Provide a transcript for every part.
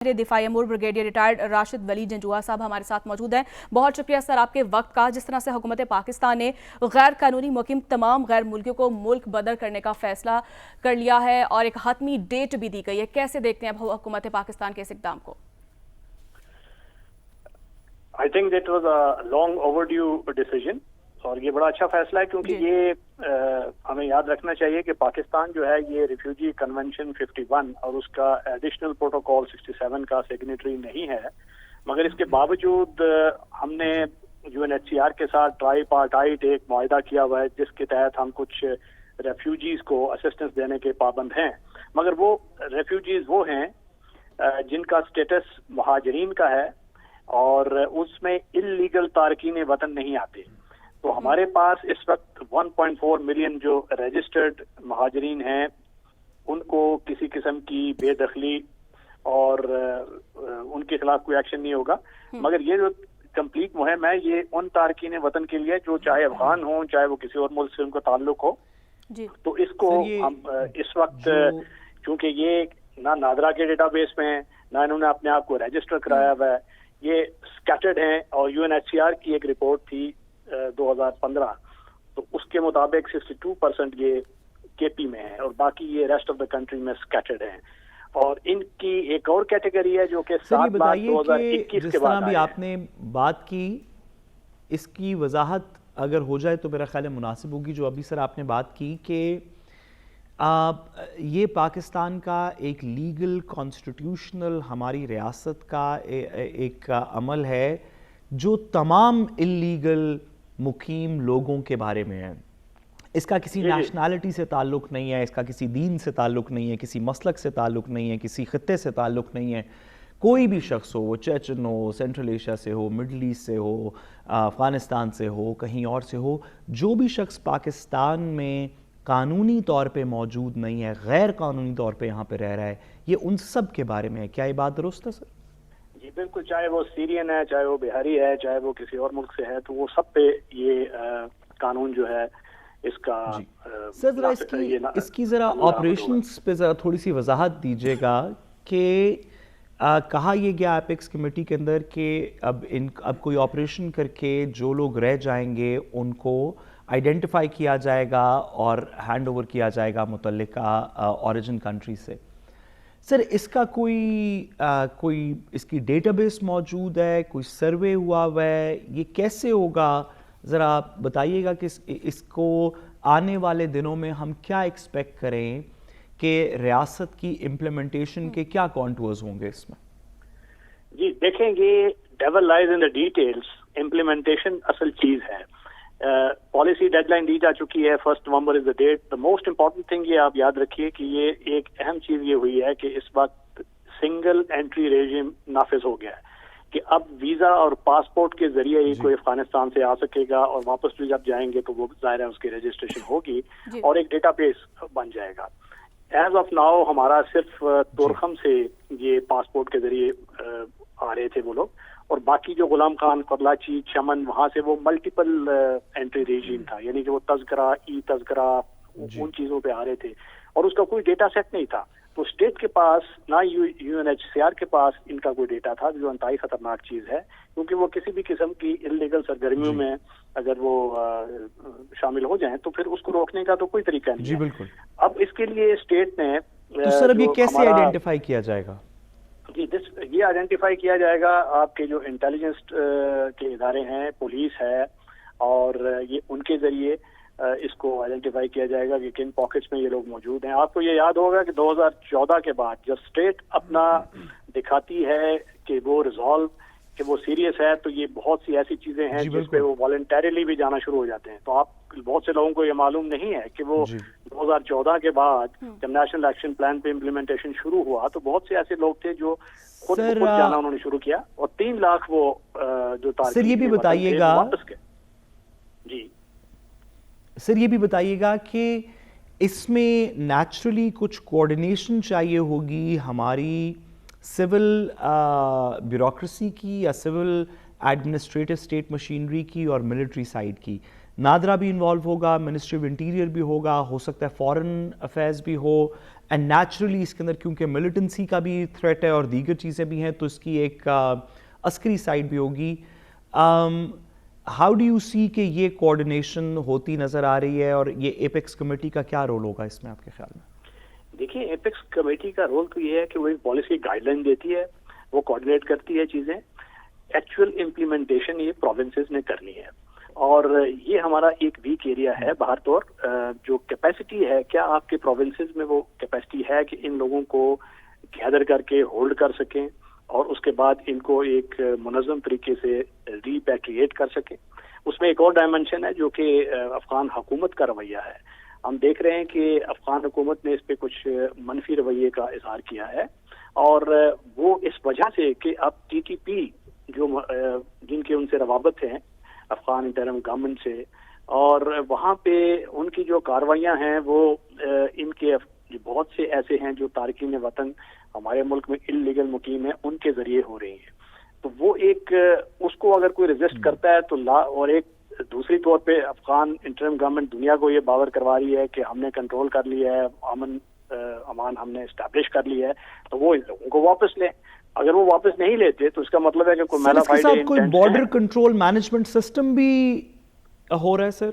دفاعی امور brigadier retired Rashid ولی جنجوعہ صاحب ہمارے ساتھ موجود ہیں. بہت شکریہ سر آپ کے وقت کا. جس طرح سے حکومت پاکستان نے غیر قانونی مقیم تمام غیر ملکیوں کو ملک بدر کرنے کا فیصلہ کر لیا ہے اور ایک حتمی ڈیٹ بھی دی گئی ہے, کیسے دیکھتے ہیں اب حکومت پاکستان کے اس اقدام کو؟ I think that was a long overdue decision اور یہ بڑا اچھا فیصلہ ہے کیونکہ یہ ہمیں یاد رکھنا چاہیے کہ پاکستان جو ہے یہ ریفیوجی کنونشن 51 اور اس کا ایڈیشنل پروٹوکول 67 کا سگنیٹری نہیں ہے, مگر اس کے باوجود ہم نے UNHCR کے ساتھ ٹرائی پارٹائٹ ایک معاہدہ کیا ہوا ہے جس کے تحت ہم کچھ ریفیوجیز کو اسسٹنس دینے کے پابند ہیں. مگر وہ ریفیوجیز وہ ہیں جن کا سٹیٹس مہاجرین کا ہے اور اس میں اللیگل تارکین وطن نہیں آتے. تو ہمارے پاس اس وقت 1.4 ملین جو رجسٹرڈ مہاجرین ہیں ان کو کسی قسم کی بے دخلی اور ان کے خلاف کوئی ایکشن نہیں ہوگا. مگر یہ جو کمپلیٹ مہم ہے یہ ان تارکین وطن کے لیے جو چاہے افغان ہوں چاہے وہ کسی اور ملک سے ان کا تعلق ہو. تو اس کو ہم اس وقت چونکہ یہ نہ نادرا کے ڈیٹا بیس میں ہیں نہ انہوں نے اپنے آپ کو رجسٹر کرایا ہوا ہے, یہ سکیٹرڈ ہیں. اور UNHCR کی ایک رپورٹ تھی 2015 تو اس کے مطابق 62% یہ KP میں ہے اور باقی یہ ریسٹ آف دا کنٹری میں سکیٹرڈ ہیں. اور ان کی ایک اور کیٹیگری ہے جو کہ 7/2021 کے بعد جس طرح بھی آپ نے بات کی اس کی وضاحت اگر ہو جائے تو میرا خیال ہے مناسب ہوگی. جو ابھی سر آپ نے بات کی کہ یہ پاکستان کا ایک لیگل کانسٹیٹیوشنل ہماری ریاست کا ایک عمل ہے جو تمام اللیگل مقیم لوگوں کے بارے میں ہے. اس کا کسی نیشنالٹی سے تعلق نہیں ہے, اس کا کسی دین سے تعلق نہیں ہے, کسی مسلک سے تعلق نہیں ہے, کسی خطے سے تعلق نہیں ہے. کوئی بھی شخص ہو, وہ چیچن ہو, سینٹرل ایشیا سے ہو, مڈل ایسٹ سے ہو, افغانستان سے ہو, کہیں اور سے ہو, جو بھی شخص پاکستان میں قانونی طور پہ موجود نہیں ہے, غیر قانونی طور پہ یہاں پہ رہ رہا ہے, یہ ان سب کے بارے میں ہے. کیا یہ بات درست ہے سر؟ جی بالکل, چاہے وہ سیرین ہے, چاہے وہ بہاری ہے, چاہے وہ کسی اور ملک سے ہے, تو وہ سب پہ یہ قانون جو ہے اس کا سر ذرا اس کی ذرا آپریشنز پہ ذرا تھوڑی سی وضاحت دیجیے گا کہ کہا یہ گیا ایپیکس کمیٹی کے اندر کہ اب کوئی آپریشن کر کے جو لوگ رہ جائیں گے ان کو آئیڈینٹیفائی کیا جائے گا اور ہینڈ اوور کیا جائے گا متعلقہ اوریجن کنٹری سے. سر اس کا کوئی اس کی ڈیٹا بیس موجود ہے, کوئی سروے ہوا ہوا ہے, یہ کیسے ہوگا ذرا بتائیے گا کہ اس کو آنے والے دنوں میں ہم کیا ایکسپیکٹ کریں کہ ریاست کی امپلیمنٹیشن کے کیا کانٹورز ہوں گے اس میں؟ جی دیکھیں گے, devil lies in the details. Implementation اصل چیز ہے. پالیسی ڈیڈ لائن دی جا چکی ہے, 1 November is the date. The most important thing یہ آپ یاد رکھیے کہ یہ ایک اہم چیز یہ ہوئی ہے کہ اس وقت سنگل انٹری ریجیم نافذ ہو گیا ہے کہ اب ویزا اور پاسپورٹ کے ذریعے ہی کوئی افغانستان سے آ سکے گا اور واپس بھی جب جائیں گے تو وہ ظاہر ہے اس کی رجسٹریشن ہوگی اور ایک ڈیٹا بیس بن جائے گا. ایز آف ناؤ ہمارا صرف تورخم سے یہ پاسپورٹ کے ذریعے آ رہے تھے وہ لوگ, اور باقی جو غلام خان, کراچی, چمن, وہاں سے وہ ملٹیپل انٹری ریجیم تھا, یعنی کہ وہ تذکرہ, ای تذکرہ, ان چیزوں پہ آ رہے تھے اور اس کا کوئی ڈیٹا سیٹ نہیں تھا. تو اسٹیٹ کے پاس نہ UNHCR کے پاس ان کا کوئی ڈیٹا تھا, جو انتہائی خطرناک چیز ہے کیونکہ وہ کسی بھی قسم کی انلیگل سرگرمیوں میں اگر وہ شامل ہو جائیں تو پھر اس کو روکنے کا تو کوئی طریقہ نہیں. جی بالکل. اب اس کے لیے اسٹیٹ نے تو سر اب یہ کیسے آئیڈینٹیفائی کیا جائے گا؟ جی یہ آئیڈینٹیفائی کیا جائے گا, آپ کے جو انٹیلیجنس کے ادارے ہیں, پولیس ہے, اور یہ ان کے ذریعے اس کو آئیڈینٹیفائی کیا جائے گا کہ کن پاکٹس میں یہ لوگ موجود ہیں. آپ کو یہ یاد ہوگا کہ 2014 کے بعد جب اسٹیٹ اپنا دکھاتی ہے کہ وہ ریزالو کہ وہ سیریس ہے تو یہ بہت سی ایسی چیزیں ہیں جس پہ وہ والنٹیرلی بھی جانا شروع ہو جاتے ہیں. تو آپ بہت سے لوگوں کو یہ معلوم نہیں ہے کہ وہ 2014 کے بعد جب نیشنل ایکشن پلان پہ امپلیمنٹیشن شروع ہوا تو بہت سے ایسے لوگ تھے جو خود جانا انہوں نے شروع کیا اور 3 لاکھ وہ جو سر یہ بھی بتائیے گا جی سر یہ بھی بتائیے گا کہ اس میں نیچرلی کچھ کوارڈینیشن چاہیے ہوگی ہماری سول بیوروکریسی کی یا سول ایڈمنسٹریٹو اسٹیٹ مشینری کی اور ملٹری سائیڈ کی. نادرا بھی انوالو ہوگا, منسٹری آف انٹیریئر بھی ہوگا, ہو سکتا ہے فارن افیئرز بھی ہو, اینڈ نیچرلی اس کے اندر کیونکہ ملیٹنسی کا بھی تھریٹ ہے اور دیگر چیزیں بھی ہیں تو اس کی ایک عسکری سائڈ بھی ہوگی. ہاؤ ڈو یو سی کہ یہ کوآرڈینیشن ہوتی نظر آ رہی ہے اور یہ ایپیکس کمیٹی کا کیا رول ہوگا اس میں آپ کے خیال میں؟ دیکھیں ایپیکس کمیٹی کا رول تو یہ ہے کہ وہ ایک پالیسی گائیڈ لائن دیتی ہے, وہ کوآرڈینیٹ کرتی ہے چیزیں, ایکچوئل امپلیمنٹیشن یہ پروونسز نے کرنی ہے. اور یہ ہمارا ایک ویک ایریا ہے باہر طور, جو کیپیسٹی ہے, کیا آپ کے پروونسز میں وہ کیپیسٹی ہے کہ ان لوگوں کو گیدر کر کے ہولڈ کر سکیں اور اس کے بعد ان کو ایک منظم طریقے سے ریپیٹریٹ کر سکیں. اس میں ایک اور ڈائمنشن ہے جو کہ افغان حکومت کا رویہ ہے. ہم دیکھ رہے ہیں کہ افغان حکومت نے اس پہ کچھ منفی رویے کا اظہار کیا ہے, اور وہ اس وجہ سے کہ اب ٹی ٹی پی جو جن کے ان سے روابط ہیں افغان انٹرم گورنمنٹ سے, اور وہاں پہ ان کی جو کاروائیاں ہیں وہ ان کے بہت سے ایسے ہیں جو تارکین وطن ہمارے ملک میں انلیگل مقیم ہیں, ان کے ذریعے ہو رہی ہیں. تو وہ ایک اس کو اگر کوئی ریزسٹ کرتا ہے تو اور ایک دوسری طور پہ افغان انٹرم گورنمنٹ دنیا کو یہ باور کروا رہی ہے کہ ہم نے کنٹرول کر لیا ہے, امان ہم نے اسٹیبلش کر لیا ہے, تو وہ ان لوگوں کو واپس لیں. اگر وہ واپس نہیں لیتے تو اس کا مطلب ہے کہ کوئی میلا فائڈ ہے. کوئی بارڈر کنٹرول مینجمنٹ سسٹم بھی ہو رہا ہے سر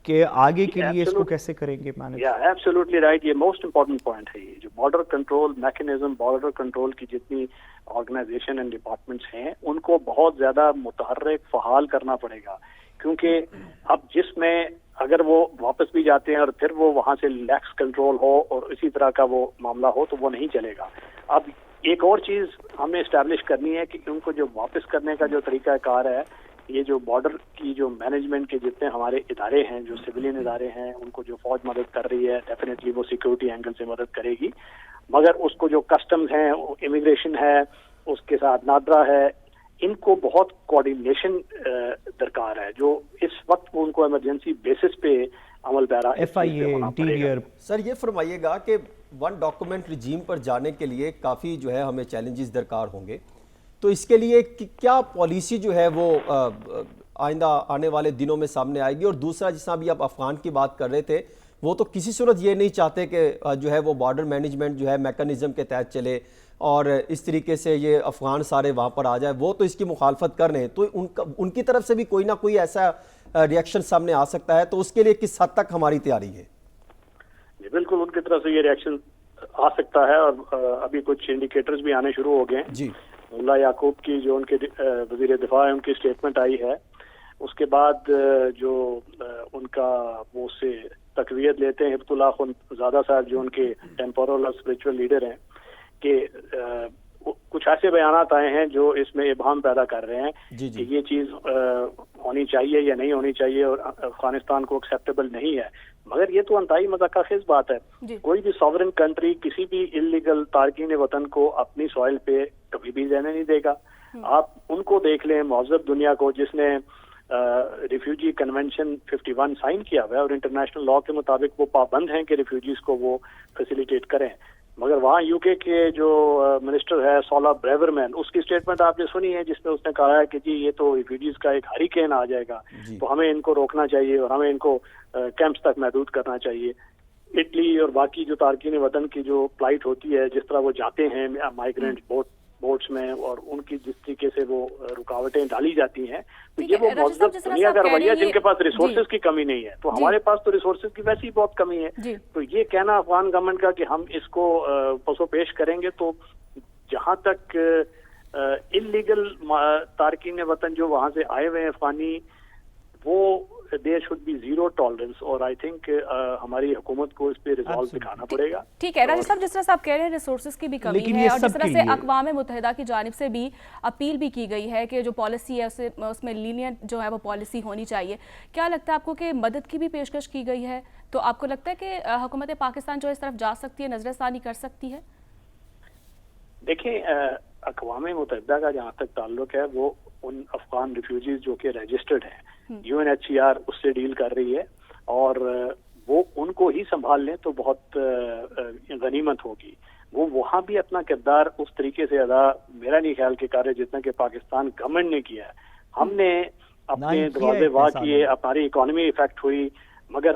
کہ آگے کے لیے اس کو کیسے کریں گے مینیج؟ ایبسولوٹلی رائٹ, یہ موسٹ امپورٹنٹ پوائنٹ ہے. یہ جو border control mechanism, border control کی جتنی آرگنائزیشن اینڈ ڈپارٹمنٹس ہیں ان کو بہت زیادہ متحرک فعال کرنا پڑے گا, کیونکہ اب جس میں اگر وہ واپس بھی جاتے ہیں اور پھر وہ وہاں سے لیکس کنٹرول ہو اور اسی طرح کا وہ معاملہ ہو تو وہ نہیں چلے گا. اب ایک اور چیز ہم نے اسٹیبلش کرنی ہے کہ ان کو جو واپس کرنے کا جو طریقہ کار ہے, یہ جو بارڈر کی جو مینجمنٹ کے جتنے ہمارے ادارے ہیں, جو سویلین ادارے ہیں, ان کو جو فوج مدد کر رہی ہے, ڈیفینیٹلی وہ سیکورٹی اینگل سے مدد کرے گی, مگر اس کو جو کسٹمز ہیں, امیگریشن ہے, اس کے ساتھ نادرا ہے, ان کو بہت کوآرڈینیشن درکار ہے جو اس وقت ان کو ایمرجنسی بیسس پہ عمل پیرا. ایف آئی اے انٹیریئر. سر یہ فرمائیے گا کہ ون ڈاکومنٹ رجیم پر جانے کے لیے کافی جو ہے ہمیں چیلنجز درکار ہوں گے, تو اس کے لیے کیا پالیسی جو ہے وہ آئندہ آنے والے دنوں میں سامنے آئے گی؟ اور دوسرا, جس طرح بھی آپ افغان کی بات کر رہے تھے, وہ تو کسی صورت یہ نہیں چاہتے کہ جو ہے وہ بارڈر مینجمنٹ جو ہے میکانزم کے تحت چلے اور اس طریقے سے یہ افغان سارے وہاں پر آ جائے, وہ تو اس کی مخالفت کر رہے ہیں. تو ان کی طرف سے بھی کوئی نہ کوئی ایسا ریئیکشن سامنے آ سکتا ہے, تو اس کے لیے کس حد تک ہماری تیاری ہے؟ جی بالکل, ان کی طرف سے یہ ریئیکشن آ سکتا ہے, اور ابھی کچھ انڈیکیٹرز بھی آنے شروع ہو گئے ہیں. جی, اللہ یعقوب کی جو ان کے وزیر دفاع ہے, ان کی اسٹیٹمنٹ آئی ہے, اس کے بعد جو ان کا وہ سے تقویت لیتے ہیں ہبت اللہ زادہ صاحب, جو ان کے ٹیمپورل اور اسپریچول لیڈر ہیں, کہ کچھ ایسے بیانات آئے ہیں جو اس میں ابہام پیدا کر رہے ہیں کہ یہ چیز ہونی چاہیے یا نہیں ہونی چاہیے اور افغانستان کو ایکسیپٹیبل نہیں ہے. مگر یہ تو انتہائی مذاق خیز بات ہے. کوئی بھی ساورن کنٹری کسی بھی انلیگل تارکین وطن کو اپنی سوائل پہ کبھی بھی رہنے نہیں دے گا. آپ ان کو دیکھ لیں, مہذب دنیا کو, جس نے ریفیوجی کنونشن 51 سائن کیا ہوا ہے اور انٹرنیشنل لاء کے مطابق وہ پابند ہیں کہ ریفیوجیز کو وہ فیسیلیٹیٹ کریں. مگر وہاں یو کے جو منسٹر ہے سولا بریورمین, اس کی اسٹیٹمنٹ آپ نے سنی ہے جس میں اس نے کہا ہے کہ جی یہ تو ریفیوجیز کا ایک ہریکین آ جائے گا, تو ہمیں ان کو روکنا چاہیے اور ہمیں ان کو کیمپس تک محدود کرنا چاہیے. اٹلی اور باقی جو تارکین وطن کی جو فلائٹ ہوتی ہے, جس طرح وہ جاتے ہیں مائیگرینٹ بوٹس میں, اور ان کی جس طریقے سے وہ رکاوٹیں ڈالی جاتی ہیں, تو یہ وہ مہذب دنیا کا رویہ جن کے پاس ریسورسز کی کمی نہیں ہے. تو ہمارے پاس تو ریسورسز کی ویسی بہت کمی ہے. تو یہ کہنا افغان گورنمنٹ کا کہ ہم اس کو پسو پیش کریں گے, تو جہاں تک انلیگل تارکین وطن جو وہاں سے آئے ہوئے ہیں افغانی, وہ there should be zero tolerance, اور آئی تھنک ہماری حکومت کو اس پہ ریزالو دکھانا پڑے گا. ٹھیک ہے راجد صاحب, جس طرح سے آپ کہہ رہے ہیں ریسورسز کی بھی کمی ہے, اور جس طرح سے اقوام متحدہ کی جانب سے بھی اپیل بھی کی گئی ہے کہ جو پالیسی ہے اس میں لینینٹ جو ہے وہ پالیسی ہونی چاہیے, کیا لگتا ہے آپ کو کہ مدد کی بھی پیشکش کی گئی ہے؟ تو آپ کو لگتا ہے کہ حکومت پاکستان جو اس طرف جا سکتی ہے, نظر ثانی کر سکتی ہے؟ دیکھیں, اقوام متحدہ کا جہاں تک تعلق ہے وہ ان افغان ریفیوجیز جو کہ رجسٹرڈ ہیں, UNHCR اس سے ڈیل کر رہی ہے, اور وہ ان کو ہی سنبھال لیں تو بہت غنیمت ہوگی. وہ وہاں بھی اپنا کردار اس طریقے سے ادا میرا نہیں خیال کہ کر رہے جتنا کہ پاکستان گورنمنٹ نے کیا ہے. ہم نے اپنے دروازے واہ کیے, ہماری اکانومی افیکٹ ہوئی, مگر